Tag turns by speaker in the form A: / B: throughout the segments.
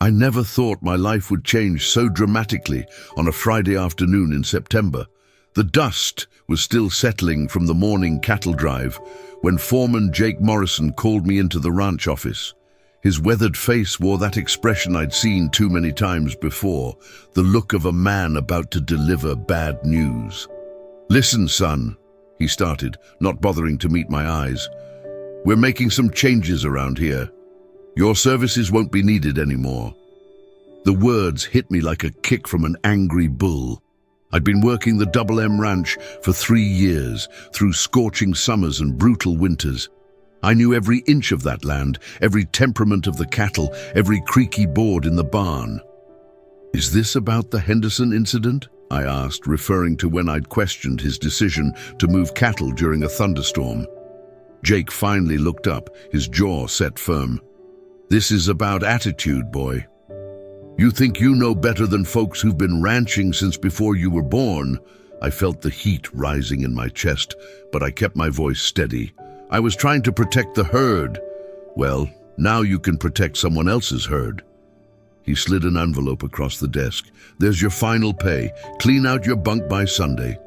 A: I never thought my life would change so dramatically on a Friday afternoon in September. The dust was still settling from the morning cattle drive when foreman Jake Morrison called me into the ranch office. His weathered face wore that expression I'd seen too many times before, the look of a man about to deliver bad news. "Listen, son," he started, not bothering to meet my eyes. "We're making some changes around here. Your services won't be needed anymore." The words hit me like a kick from an angry bull. I'd been working the Double M Ranch for 3 years, through scorching summers and brutal winters. I knew every inch of that land, every temperament of the cattle, every creaky board in the barn. "Is this about the Henderson incident?" I asked, referring to when I'd questioned his decision to move cattle during a thunderstorm. Jake finally looked up, his jaw set firm. "This is about attitude, boy. You think you know better than folks who've been ranching since before you were born." I felt the heat rising in my chest, but I kept my voice steady. "I was trying to protect the herd." "Well, now you can protect someone else's herd." He slid an envelope across the desk. "There's your final pay. Clean out your bunk by Sunday."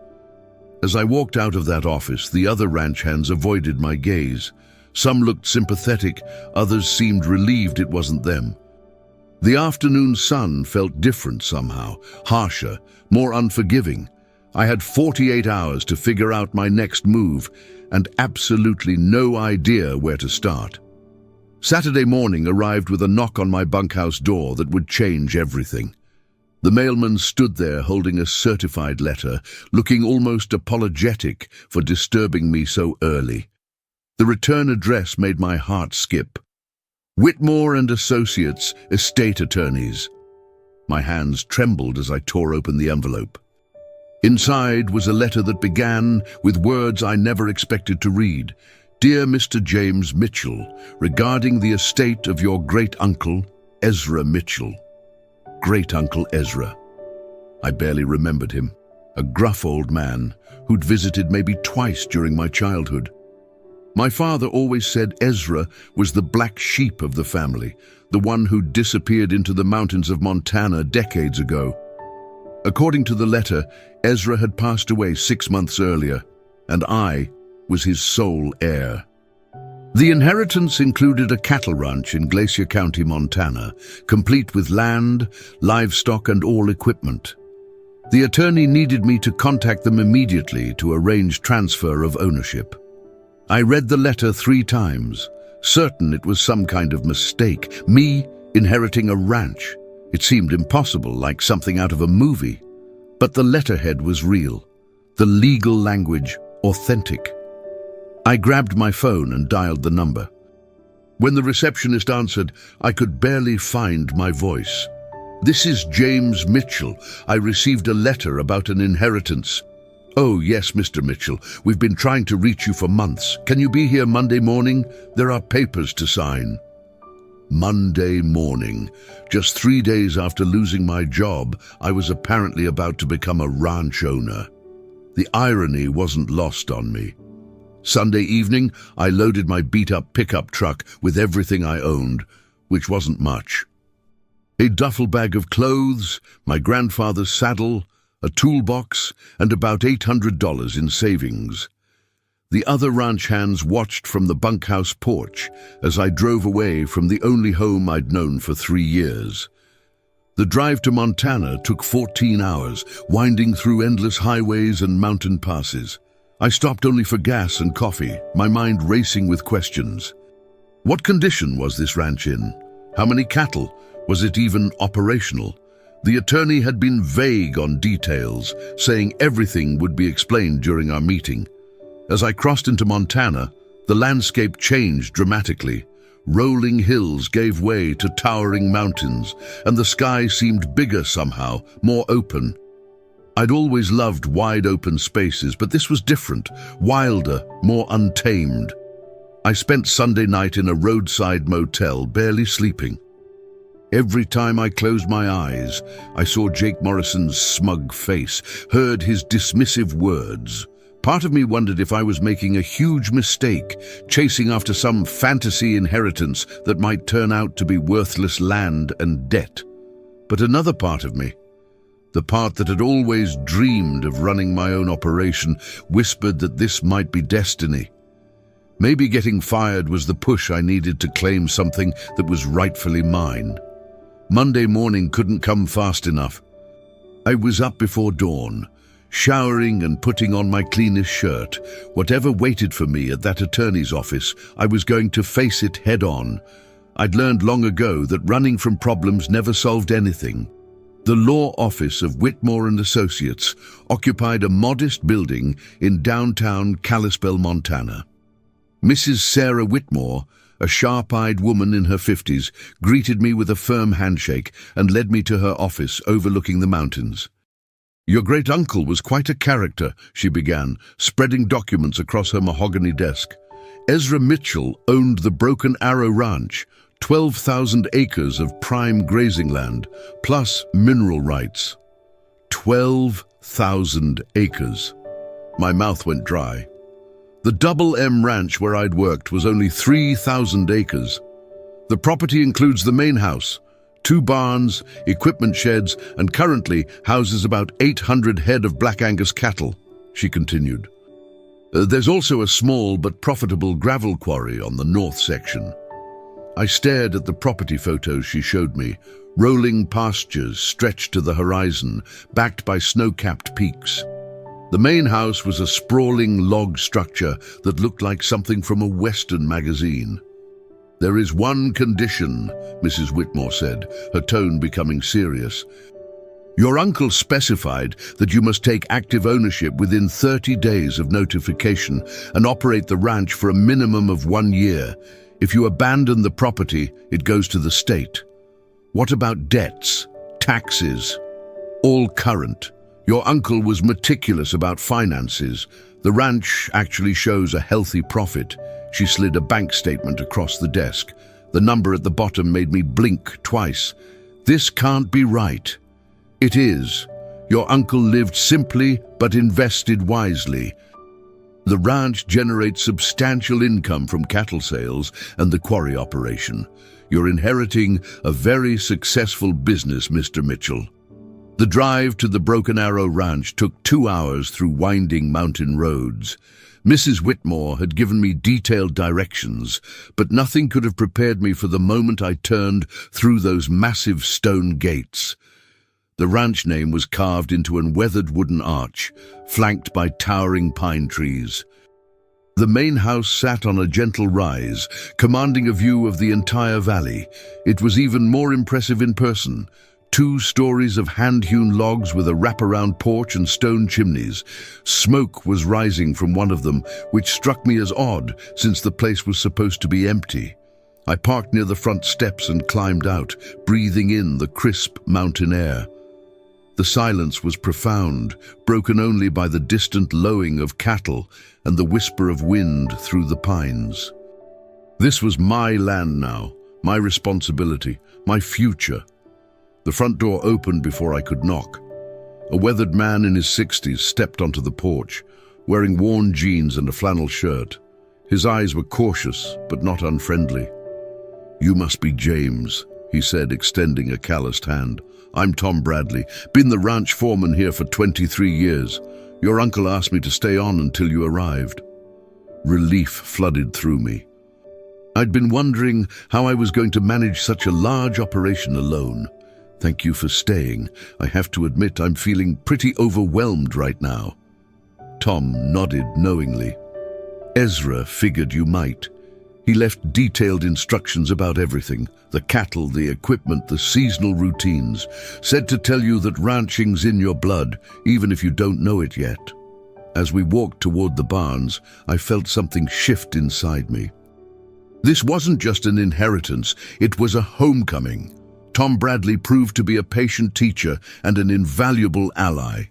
A: As I walked out of that office, the other ranch hands avoided my gaze. Some looked sympathetic, others seemed relieved it wasn't them. The afternoon sun felt different somehow, harsher, more unforgiving. I had 48 hours to figure out my next move, and absolutely no idea where to start. Saturday morning arrived with a knock on my bunkhouse door that would change everything. The mailman stood there holding a certified letter, looking almost apologetic for disturbing me so early. The return address made my heart skip. Whitmore and Associates, estate attorneys. My hands trembled as I tore open the envelope. Inside was a letter that began with words I never expected to read. "Dear Mr. James Mitchell, regarding the estate of your great-uncle, Ezra Mitchell." Great-uncle Ezra. I barely remembered him. A gruff old man who'd visited maybe twice during my childhood. My father always said Ezra was the black sheep of the family, the one who disappeared into the mountains of Montana decades ago. According to the letter, Ezra had passed away 6 months earlier, and I was his sole heir. The inheritance included a cattle ranch in Glacier County, Montana, complete with land, livestock, and all equipment. The attorney needed me to contact them immediately to arrange transfer of ownership. I read the letter 3 times, certain it was some kind of mistake. Me inheriting a ranch. It seemed impossible, like something out of a movie. But the letterhead was real, the legal language authentic. I grabbed my phone and dialed the number. When the receptionist answered, I could barely find my voice. "This is James Mitchell. I received a letter about an inheritance." "Oh, yes, Mr. Mitchell. We've been trying to reach you for months. Can you be here Monday morning? There are papers to sign." Monday morning. Just 3 days after losing my job, I was apparently about to become a ranch owner. The irony wasn't lost on me. Sunday evening, I loaded my beat-up pickup truck with everything I owned, which wasn't much. A duffel bag of clothes, my grandfather's saddle, a toolbox, and about $800 in savings. The other ranch hands watched from the bunkhouse porch as I drove away from the only home I'd known for 3 years. The drive to Montana took 14 hours, winding through endless highways and mountain passes. I stopped only for gas and coffee, my mind racing with questions. What condition was this ranch in? How many cattle? Was it even operational? The attorney had been vague on details, saying everything would be explained during our meeting. As I crossed into Montana, the landscape changed dramatically. Rolling hills gave way to towering mountains, and the sky seemed bigger somehow, more open. I'd always loved wide open spaces, but this was different, wilder, more untamed. I spent Sunday night in a roadside motel, barely sleeping. Every time I closed my eyes, I saw Jake Morrison's smug face, heard his dismissive words. Part of me wondered if I was making a huge mistake, chasing after some fantasy inheritance that might turn out to be worthless land and debt. But another part of me, the part that had always dreamed of running my own operation, whispered that this might be destiny. Maybe getting fired was the push I needed to claim something that was rightfully mine. Monday morning couldn't come fast enough. I was up before dawn, showering and putting on my cleanest shirt. Whatever waited for me at that attorney's office, I was going to face it head on. I'd learned long ago that running from problems never solved anything. The law office of Whitmore and Associates occupied a modest building in downtown Kalispell, Montana. Mrs. Sarah Whitmore, a sharp-eyed woman in her 50s, greeted me with a firm handshake and led me to her office overlooking the mountains. "Your great-uncle was quite a character," she began, spreading documents across her mahogany desk. "Ezra Mitchell owned the Broken Arrow Ranch, 12,000 acres of prime grazing land, plus mineral rights." 12,000 acres. My mouth went dry. The Double M Ranch where I'd worked was only 3,000 acres. The property includes the main house, 2 barns, equipment sheds, and currently houses about 800 head of Black Angus cattle, she continued. There's also a small but profitable gravel quarry on the north section. I stared at the property photos she showed me, rolling pastures stretched to the horizon, backed by snow-capped peaks. The main house was a sprawling log structure that looked like something from a Western magazine. "There is one condition," Mrs. Whitmore said, her tone becoming serious. "Your uncle specified that you must take active ownership within 30 days of notification and operate the ranch for a minimum of 1 year. If you abandon the property, it goes to the state. What about debts, taxes? All current. Your uncle was meticulous about finances. The ranch actually shows a healthy profit." She slid a bank statement across the desk. The number at the bottom made me blink twice. "This can't be right." "It is. Your uncle lived simply but invested wisely. The ranch generates substantial income from cattle sales and the quarry operation. You're inheriting a very successful business, Mr. Mitchell." The drive to the Broken Arrow Ranch took 2 hours through winding mountain roads. Mrs. Whitmore had given me detailed directions, but nothing could have prepared me for the moment I turned through those massive stone gates. The ranch name was carved into an weathered wooden arch, flanked by towering pine trees. The main house sat on a gentle rise, commanding a view of the entire valley. It was even more impressive in person. 2 stories of hand-hewn logs with a wraparound porch and stone chimneys. Smoke was rising from one of them, which struck me as odd, since the place was supposed to be empty. I parked near the front steps and climbed out, breathing in the crisp mountain air. The silence was profound, broken only by the distant lowing of cattle and the whisper of wind through the pines. This was my land now, my responsibility, my future. The front door opened before I could knock. A weathered man in his 60s stepped onto the porch, wearing worn jeans and a flannel shirt. His eyes were cautious, but not unfriendly. "You must be James," he said, extending a calloused hand. "I'm Tom Bradley, been the ranch foreman here for 23 years. Your uncle asked me to stay on until you arrived." Relief flooded through me. I'd been wondering how I was going to manage such a large operation alone. "Thank you for staying. I have to admit I'm feeling pretty overwhelmed right now." Tom nodded knowingly. "Ezra figured you might. He left detailed instructions about everything, the cattle, the equipment, the seasonal routines. Said to tell you that ranching's in your blood, even if you don't know it yet." As we walked toward the barns, I felt something shift inside me. This wasn't just an inheritance, it was a homecoming. Tom Bradley proved to be a patient teacher and an invaluable ally.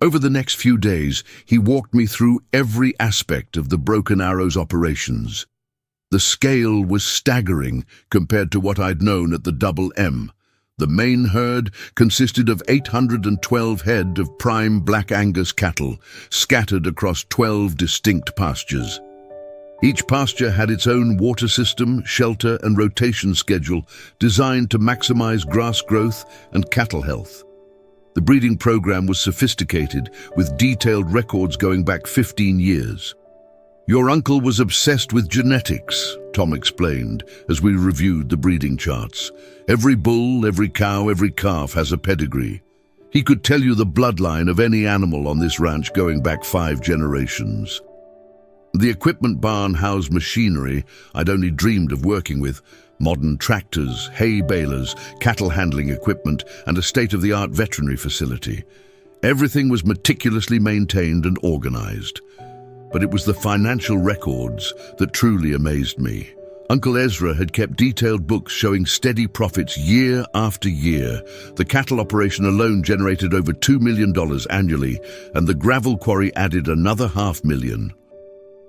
A: Over the next few days, he walked me through every aspect of the Broken Arrow's operations. The scale was staggering compared to what I'd known at the Double M. The main herd consisted of 812 head of prime Black Angus cattle, scattered across 12 distinct pastures. Each pasture had its own water system, shelter, and rotation schedule designed to maximize grass growth and cattle health. The breeding program was sophisticated, with detailed records going back 15 years. "Your uncle was obsessed with genetics," Tom explained as we reviewed the breeding charts. "Every bull, every cow, every calf has a pedigree. He could tell you the bloodline of any animal on this ranch going back 5 generations." The equipment barn housed machinery I'd only dreamed of working with: modern tractors, hay balers, cattle handling equipment, and a state-of-the-art veterinary facility. Everything was meticulously maintained and organized. But it was the financial records that truly amazed me. Uncle Ezra had kept detailed books showing steady profits year after year. The cattle operation alone generated over $2 million annually, and the gravel quarry added another $500,000.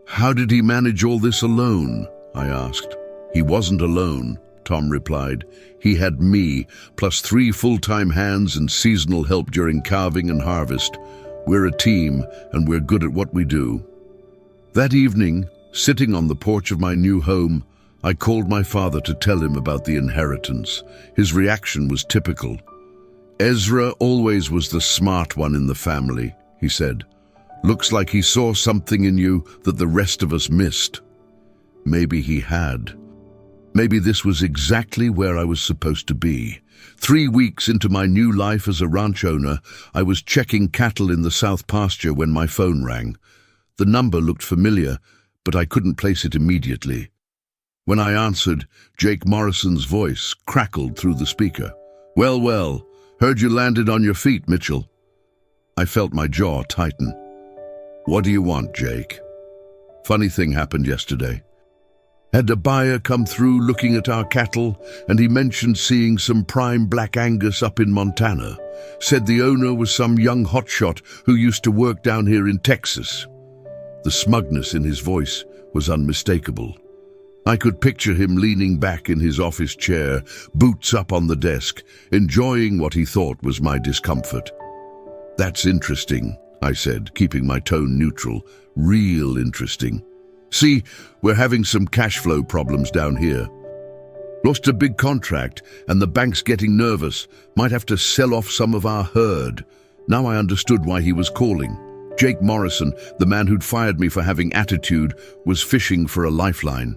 A: "How did he manage all this alone?" I asked. "He wasn't alone," Tom replied. "He had me, plus 3 full-time hands and seasonal help during calving and harvest. We're a team, and we're good at what we do." That evening, sitting on the porch of my new home, I called my father to tell him about the inheritance. His reaction was typical. "Ezra always was the smart one in the family," he said. "Looks like he saw something in you that the rest of us missed." Maybe he had. Maybe this was exactly where I was supposed to be. 3 weeks into my new life as a ranch owner, I was checking cattle in the south pasture when my phone rang. The number looked familiar, but I couldn't place it immediately. When I answered, Jake Morrison's voice crackled through the speaker. Well, heard you landed on your feet, Mitchell." I felt my jaw tighten. "What do you want, Jake?" "Funny thing happened yesterday. Had a buyer come through looking at our cattle, and he mentioned seeing some prime Black Angus up in Montana. Said the owner was some young hotshot who used to work down here in Texas." The smugness in his voice was unmistakable. I could picture him leaning back in his office chair, boots up on the desk, enjoying what he thought was my discomfort. "That's interesting," I said, keeping my tone neutral. "Real interesting. See, we're having some cash flow problems down here. Lost a big contract, and the bank's getting nervous. Might have to sell off some of our herd." Now I understood why he was calling. Jake Morrison, the man who'd fired me for having attitude, was fishing for a lifeline.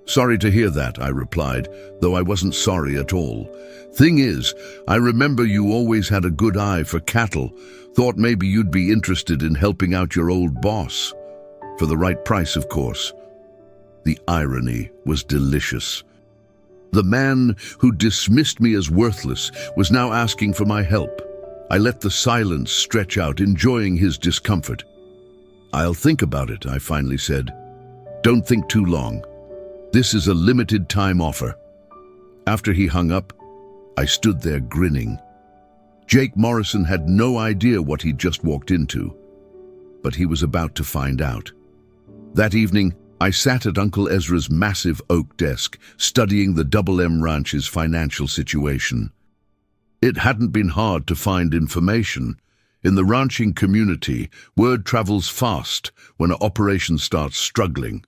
A: "Sorry to hear that," I replied, though I wasn't sorry at all. "Thing is, I remember you always had a good eye for cattle. Thought maybe you'd be interested in helping out your old boss. For the right price, of course." The irony was delicious. The man who dismissed me as worthless was now asking for my help. I let the silence stretch out, enjoying his discomfort. "I'll think about it," I finally said. "Don't think too long. This is a limited time offer." After he hung up, I stood there grinning. Jake Morrison had no idea what he'd just walked into, but he was about to find out. That evening, I sat at Uncle Ezra's massive oak desk, studying the Double M Ranch's financial situation. It hadn't been hard to find information. In the ranching community, word travels fast when an operation starts struggling.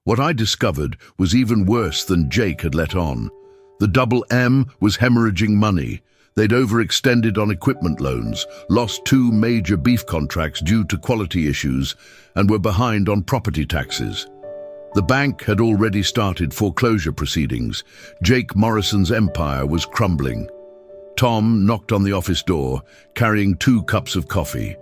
A: What I discovered was even worse than Jake had let on. The Double M was hemorrhaging money. They'd overextended on equipment loans, lost 2 major beef contracts due to quality issues, and were behind on property taxes. The bank had already started foreclosure proceedings. Jake Morrison's empire was crumbling. Tom knocked on the office door, carrying 2 cups of coffee.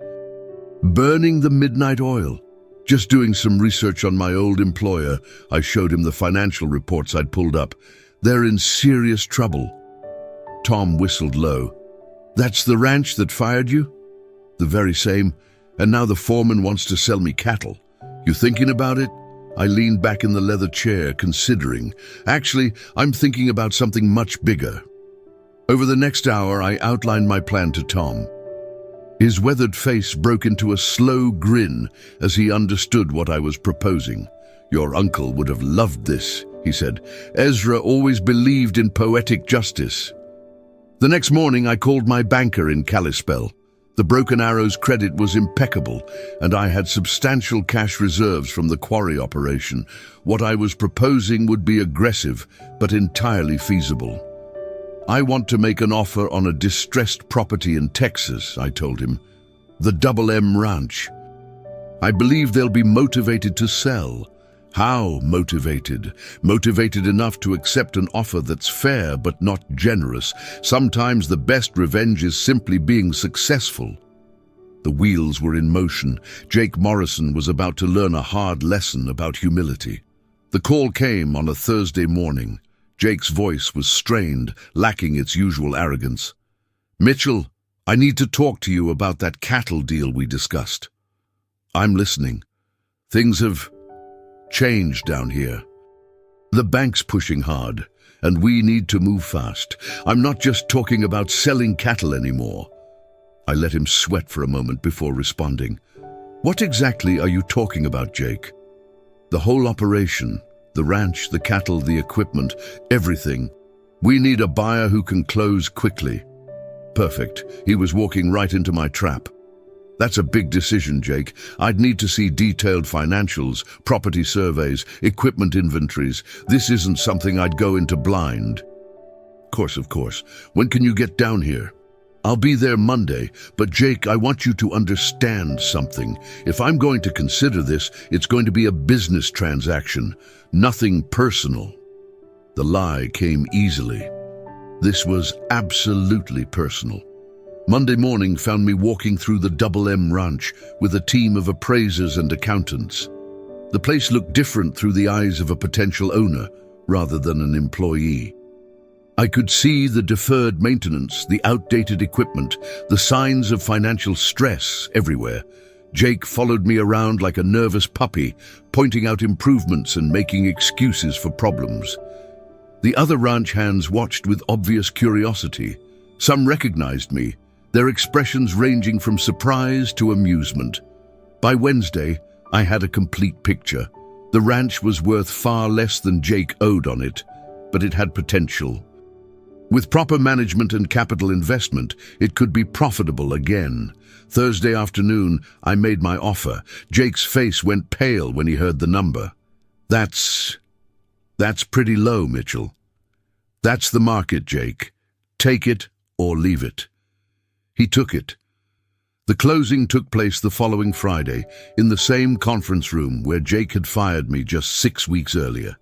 A: "Burning the midnight oil. Just doing some research on my old employer." I showed him the financial reports I'd pulled up. "They're in serious trouble." Tom whistled low. "That's the ranch that fired you?" "The very same. And now the foreman wants to sell me cattle. You thinking about it?" I leaned back in the leather chair, considering. "Actually, I'm thinking about something much bigger." Over the next hour, I outlined my plan to Tom. His weathered face broke into a slow grin as he understood what I was proposing. "Your uncle would have loved this," he said. "Ezra always believed in poetic justice." The next morning, I called my banker in Kalispell. The Broken Arrow's credit was impeccable, and I had substantial cash reserves from the quarry operation. What I was proposing would be aggressive, but entirely feasible. I want to make an offer on a distressed property in Texas, I told him. The Double M Ranch. I believe they'll be motivated to sell. How motivated? Motivated enough to accept an offer that's fair but not generous. Sometimes the best revenge is simply being successful. The wheels were in motion. Jake Morrison was about to learn a hard lesson about humility. The call came on a Thursday morning. Jake's voice was strained, lacking its usual arrogance. "Mitchell, I need to talk to you about that cattle deal we discussed." "I'm listening." "Things have changed down here. The bank's pushing hard, and we need to move fast. I'm not just talking about selling cattle anymore." I let him sweat for a moment before responding. "What exactly are you talking about, Jake?" "The whole operation, the ranch, the cattle, the equipment, everything. We need a buyer who can close quickly." Perfect. He was walking right into my trap. "That's a big decision, Jake. I'd need to see detailed financials, property surveys, equipment inventories. This isn't something I'd go into blind." Of course. When can you get down here?" "I'll be there Monday, but Jake, I want you to understand something. If I'm going to consider this, it's going to be a business transaction, nothing personal." The lie came easily. This was absolutely personal. Monday morning found me walking through the Double M Ranch with a team of appraisers and accountants. The place looked different through the eyes of a potential owner rather than an employee. I could see the deferred maintenance, the outdated equipment, the signs of financial stress everywhere. Jake followed me around like a nervous puppy, pointing out improvements and making excuses for problems. The other ranch hands watched with obvious curiosity. Some recognized me, their expressions ranging from surprise to amusement. By Wednesday, I had a complete picture. The ranch was worth far less than Jake owed on it, but it had potential. With proper management and capital investment, it could be profitable again. Thursday afternoon, I made my offer. Jake's face went pale when he heard the number. That's pretty low, Mitchell." "That's the market, Jake. Take it or leave it." He took it. The closing took place the following Friday in the same conference room where Jake had fired me just 6 weeks earlier.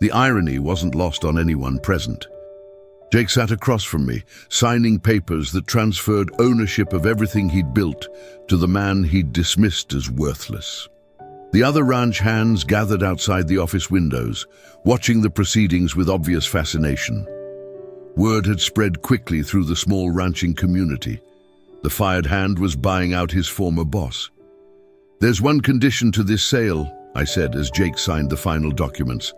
A: The irony wasn't lost on anyone present. Jake sat across from me, signing papers that transferred ownership of everything he'd built to the man he'd dismissed as worthless. The other ranch hands gathered outside the office windows, watching the proceedings with obvious fascination. Word had spread quickly through the small ranching community. The fired hand was buying out his former boss. "There's one condition to this sale," I said as Jake signed the final documents.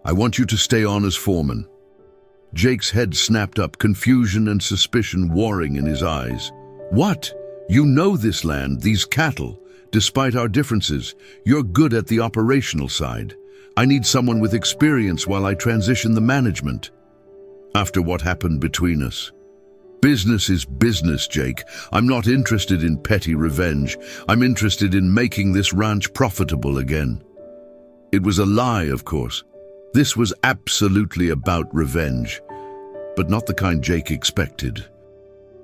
A: "I want you to stay on as foreman." Jake's head snapped up, confusion and suspicion warring in his eyes. "What? You know this land, these cattle. Despite our differences, you're good at the operational side. I need someone with experience while I transition the management." "After what happened between us?" "Business is business, Jake. I'm not interested in petty revenge. I'm interested in making this ranch profitable again." It was a lie, of course. This was absolutely about revenge, but not the kind Jake expected.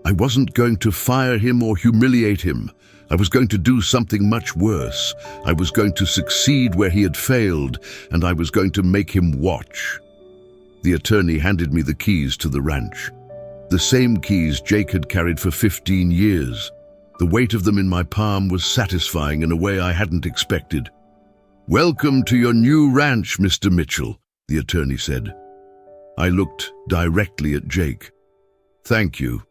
A: I wasn't going to fire him or humiliate him. I was going to do something much worse. I was going to succeed where he had failed, and I was going to make him watch. The attorney handed me the keys to the ranch. The same keys Jake had carried for 15 years. The weight of them in my palm was satisfying in a way I hadn't expected. "Welcome to your new ranch, Mr. Mitchell," the attorney said. I looked directly at Jake. "Thank you.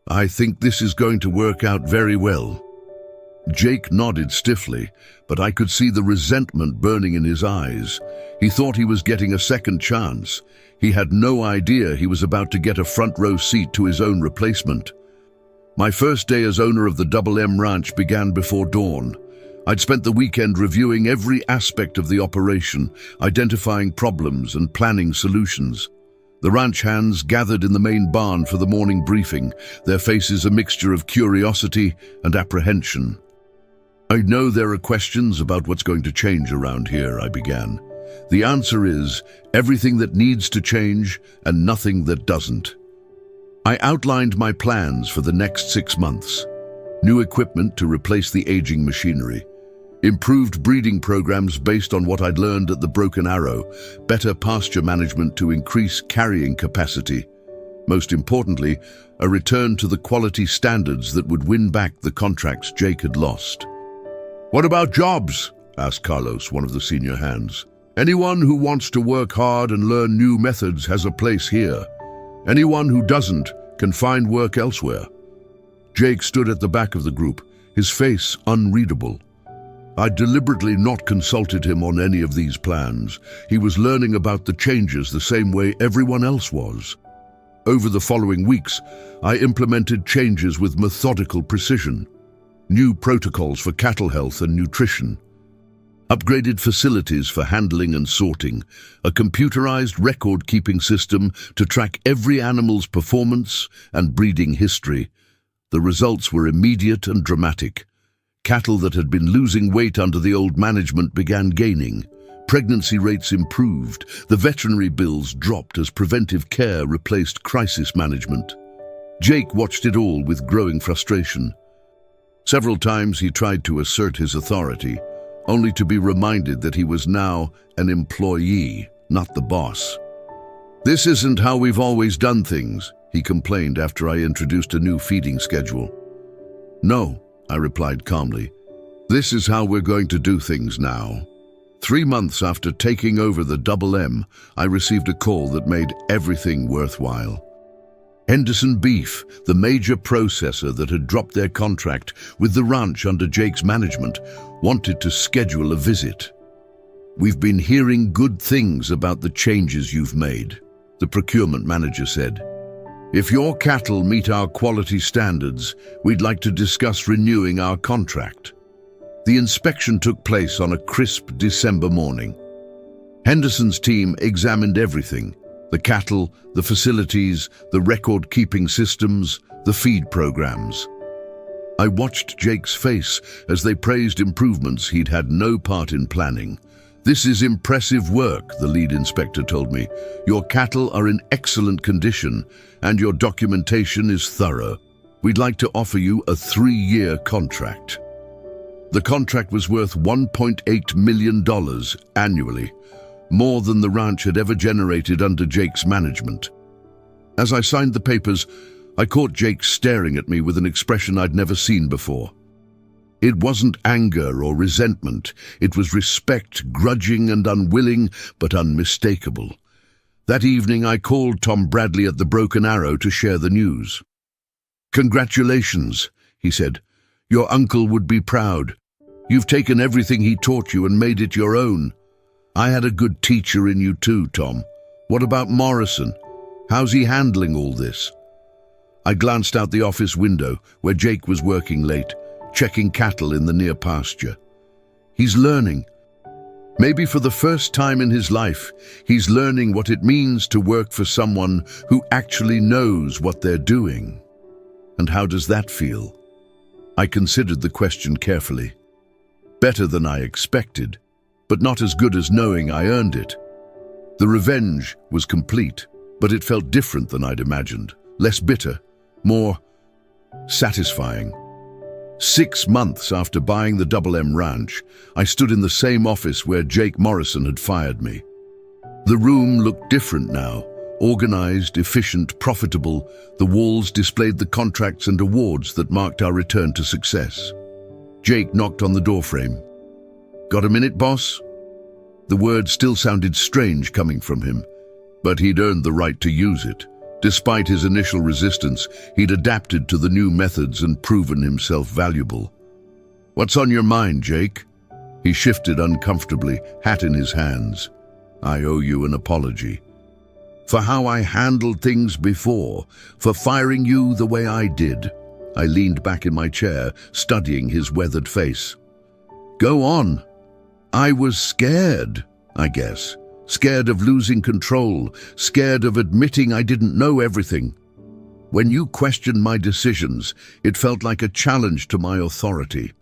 A: I think this is going to work out very well." Jake nodded stiffly, but I could see the resentment burning in his eyes. He thought he was getting a second chance. He had no idea he was about to get a front-row seat to his own replacement. My first day as owner of the Double M Ranch began before dawn. I'd spent the weekend reviewing every aspect of the operation, identifying problems and planning solutions. The ranch hands gathered in the main barn for the morning briefing, their faces a mixture of curiosity and apprehension. "I know there are questions about what's going to change around here," I began. "The answer is everything that needs to change and nothing that doesn't." I outlined my plans for the next 6 months. New equipment to replace the aging machinery. Improved breeding programs based on what I'd learned at the Broken Arrow. Better pasture management to increase carrying capacity. Most importantly, a return to the quality standards that would win back the contracts Jake had lost. "What about jobs?" asked Carlos, one of the senior hands. "Anyone who wants to work hard and learn new methods has a place here. Anyone who doesn't can find work elsewhere." Jake stood at the back of the group, his face unreadable. I'd deliberately not consulted him on any of these plans. He was learning about the changes the same way everyone else was. Over the following weeks, I implemented changes with methodical precision. New protocols for cattle health and nutrition. Upgraded facilities for handling and sorting. A computerized record-keeping system to track every animal's performance and breeding history. The results were immediate and dramatic. Cattle that had been losing weight under the old management began gaining. Pregnancy rates improved. The veterinary bills dropped as preventive care replaced crisis management. Jake watched it all with growing frustration. Several times he tried to assert his authority, only to be reminded that he was now an employee, not the boss. "This isn't how we've always done things," he complained after I introduced a new feeding schedule. "No," I replied calmly. "This is how we're going to do things now." 3 months after taking over the Double M, I received a call that made everything worthwhile. Henderson Beef, the major processor that had dropped their contract with the ranch under Jake's management, wanted to schedule a visit. "We've been hearing good things about the changes you've made," the procurement manager said. "If your cattle meet our quality standards, we'd like to discuss renewing our contract." The inspection took place on a crisp December morning. Henderson's team examined everything: the cattle, the facilities, the record-keeping systems, the feed programs. I watched Jake's face as they praised improvements he'd had no part in planning. "This is impressive work," the lead inspector told me. "Your cattle are in excellent condition, and your documentation is thorough. We'd like to offer you a 3-year contract." The contract was worth $1.8 million annually, more than the ranch had ever generated under Jake's management. As I signed the papers, I caught Jake staring at me with an expression I'd never seen before. It wasn't anger or resentment. It was respect, grudging and unwilling, but unmistakable. That evening, I called Tom Bradley at the Broken Arrow to share the news. "Congratulations," he said. "Your uncle would be proud. You've taken everything he taught you and made it your own. I had a good teacher in you too, Tom. What about Morrison? How's he handling all this?" I glanced out the office window, where Jake was working late, checking cattle in the near pasture. "He's learning. Maybe for the first time in his life, he's learning what it means to work for someone who actually knows what they're doing." And how does that feel? I considered the question carefully. Better than I expected, but not as good as knowing I earned it. The revenge was complete, but it felt different than I'd imagined. Less bitter, more satisfying. 6 months after buying the Double M Ranch, I stood in the same office where Jake Morrison had fired me. The room looked different now, organized, efficient, profitable. The walls displayed the contracts and awards that marked our return to success. Jake knocked on the doorframe. "Got a minute, boss?" The word still sounded strange coming from him, but he'd earned the right to use it. Despite his initial resistance, he'd adapted to the new methods and proven himself valuable. "What's on your mind, Jake?" He shifted uncomfortably, hat in his hands. "I owe you an apology. For how I handled things before, for firing you the way I did." I leaned back in my chair, studying his weathered face. "Go on." "I was scared, I guess. scared of losing control, scared of admitting I didn't know everything. When you questioned my decisions, it felt like a challenge to my authority.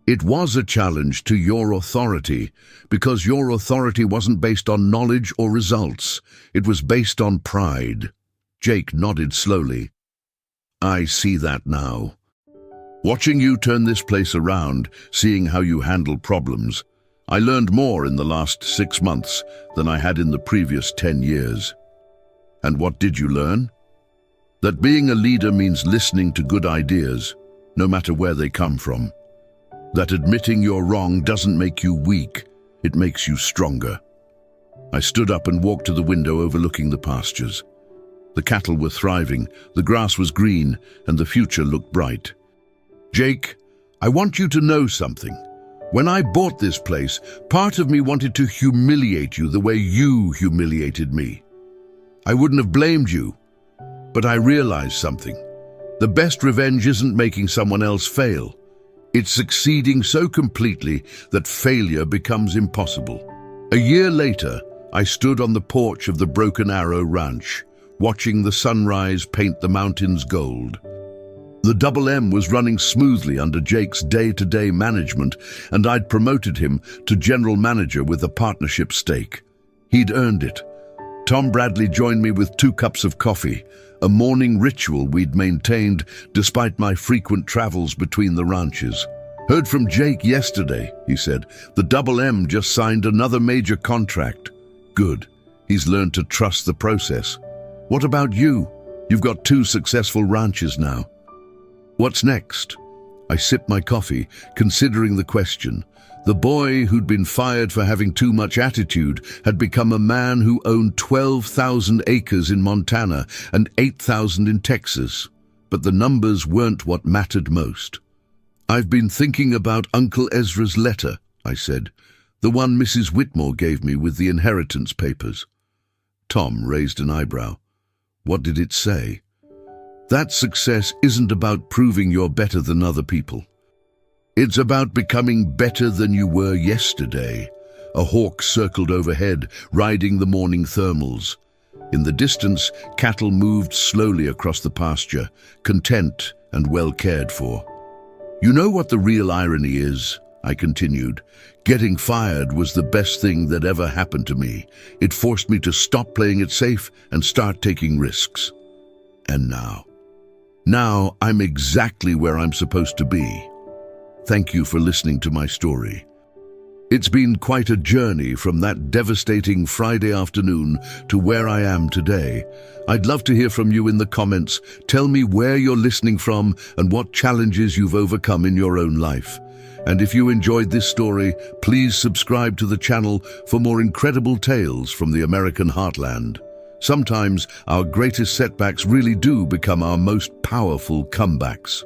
A: It was a challenge to your authority, because your authority wasn't based on knowledge or results. It was based on pride. Jake nodded slowly. I see that now. Watching you turn this place around, seeing how you handle problems, I learned more in the last 6 months than I had in the previous 10 years. And what did you learn? That being a leader means listening to good ideas, no matter where they come from. That admitting you're wrong doesn't make you weak, it makes you stronger. I stood up and walked to the window overlooking the pastures. The cattle were thriving, the grass was green, and the future looked bright. Jake, I want you to know something. When I bought this place, part of me wanted to humiliate you the way you humiliated me. I wouldn't have blamed you, but I realized something. The best revenge isn't making someone else fail. It's succeeding so completely that failure becomes impossible. A year later, I stood on the porch of the Broken Arrow Ranch, watching the sunrise paint the mountains gold. The Double M was running smoothly under Jake's day-to-day management, and I'd promoted him to general manager with a partnership stake. He'd earned it. Tom Bradley joined me with 2 cups of coffee, a morning ritual we'd maintained despite my frequent travels between the ranches. Heard from Jake yesterday, he said. The Double M just signed another major contract. Good. He's learned to trust the process. What about you? You've got 2 successful ranches now. What's next? I sipped my coffee, considering the question. The boy who'd been fired for having too much attitude had become a man who owned 12,000 acres in Montana and 8,000 in Texas. But the numbers weren't what mattered most. I've been thinking about Uncle Ezra's letter, I said, the one Mrs. Whitmore gave me with the inheritance papers. Tom raised an eyebrow. What did it say? That success isn't about proving you're better than other people. It's about becoming better than you were yesterday. A hawk circled overhead, riding the morning thermals. In the distance, cattle moved slowly across the pasture, content and well cared for. You know what the real irony is? I continued. Getting fired was the best thing that ever happened to me. It forced me to stop playing it safe and start taking risks. And now I'm exactly where I'm supposed to be. Thank you for listening to my story. It's been quite a journey from that devastating Friday afternoon to where I am today. I'd love to hear from you in the comments. Tell me where you're listening from and what challenges you've overcome in your own life. And if you enjoyed this story, please subscribe to the channel for more incredible tales from the American heartland. Sometimes our greatest setbacks really do become our most powerful comebacks.